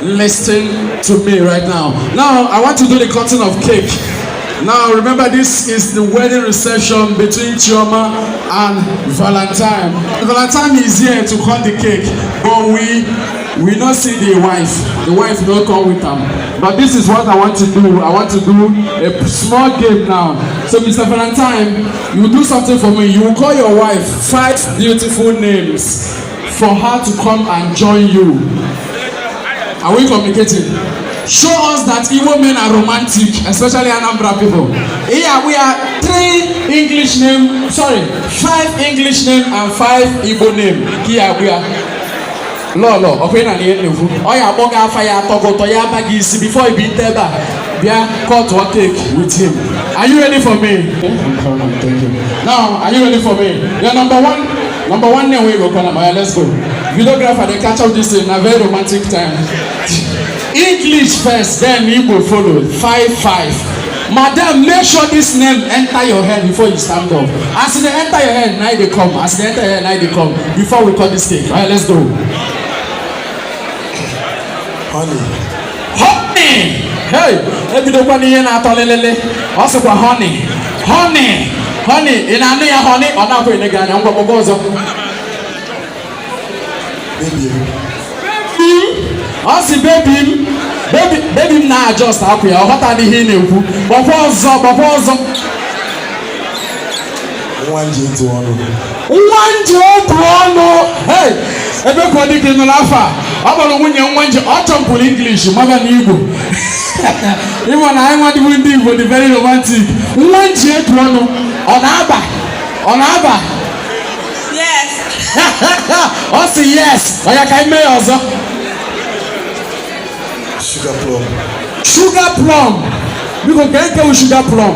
listen to me right now. Now, I want to do the cutting of cake. Now, remember, this is the wedding reception between Chioma and Valentine. Valentine is here to cut the cake, but we not see the wife. The wife don't come with them. But this is what I want to do. I want to do a small game now. So, Mr. Valentine, you do something for me. You will call your wife 5 beautiful names for her to come and join you. Are we communicating? Show us that Igbo men are romantic, especially Anambra people. Here we are 5 English names and 5 Igbo names. Here we are. Lolo, okay, na niye nevu. Oya boga fire togoto ya bagi isi before he be teba. Bia cut one cake with him. Are you ready for me? Thank you. Now, are you ready for me? You're number one name we go call him. Let's go. Videographer, they catch up this in a very romantic time. English first, then Igbo follow. 5. Madam, make sure this name enter your head before you stand up. As they enter your head, now they come. As they enter your head, now they come. Before we cut this cake. Alright, let's go. Honey. Hey, everybody here na tolelele. Also kwa honey. Ina ya honey. Ona kwa ine gani? Ngwa bogozo. Asi baby na adjust akwa ya ọghọta adịghị na-ekwu gbakwa ọzọ nwanje otu ọnụ hey ebe ka ọ dị ka ịnụrụ afọ a ọ gbara nwunye nwanje ọ chọmpụrụ English maga na Igbo ịma na anyị nwadịbụ ndị Igbo dị very romantic nwanje otu ọnụ ọ na-aba yes ọ sị yes ọ ya ka ime ya ọzọ Sugar plum. Because can't get sugar plum.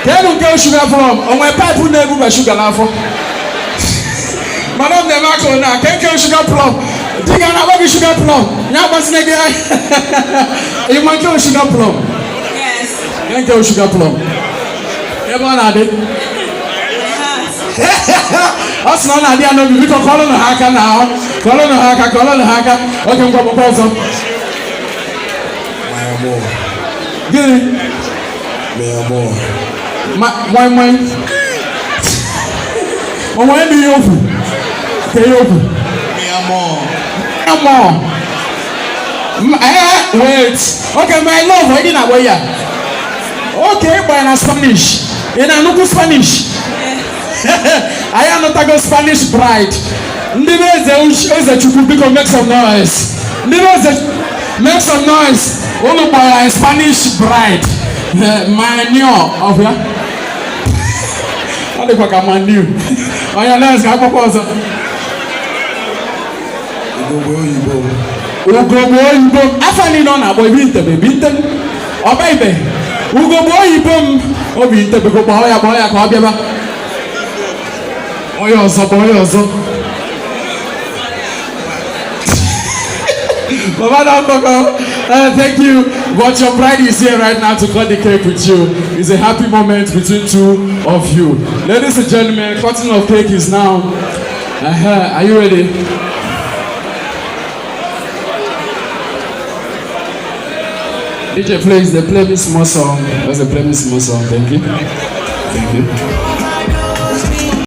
Can't get sugar plum. On my pipe, we never buy sugar now for. Madam, the Marco now can't get sugar plum. Think I never sugar plum. Now, what's the guy? You might get sugar plum. Yes. Can't get sugar plum. Everyone had it. Us not idea no we can call on the hacker now. Call on the hacker. Okay, go proposal. Good. My. Oh, when do you open? Okay, open. Wait. Okay, my love, why didn't I wear ya? Okay, but in Spanish. In a Spanish. I am not a Spanish bride. Make some noise. Make some noise. Only by a Spanish bride. My new of ya. I look like a man new. Oh yeah, let's go proposal. Ugo afani no na boy binte. O baby. Ugo boy bom. O binte be boy ya ka obiaba. Oyo zo. Thank you. But your bride is here right now to cut the cake with you. It's a happy moment between two of you. Ladies and gentlemen, cutting of cake is now. Are you ready? DJ plays the play me small song. That's a play me small song. Thank you.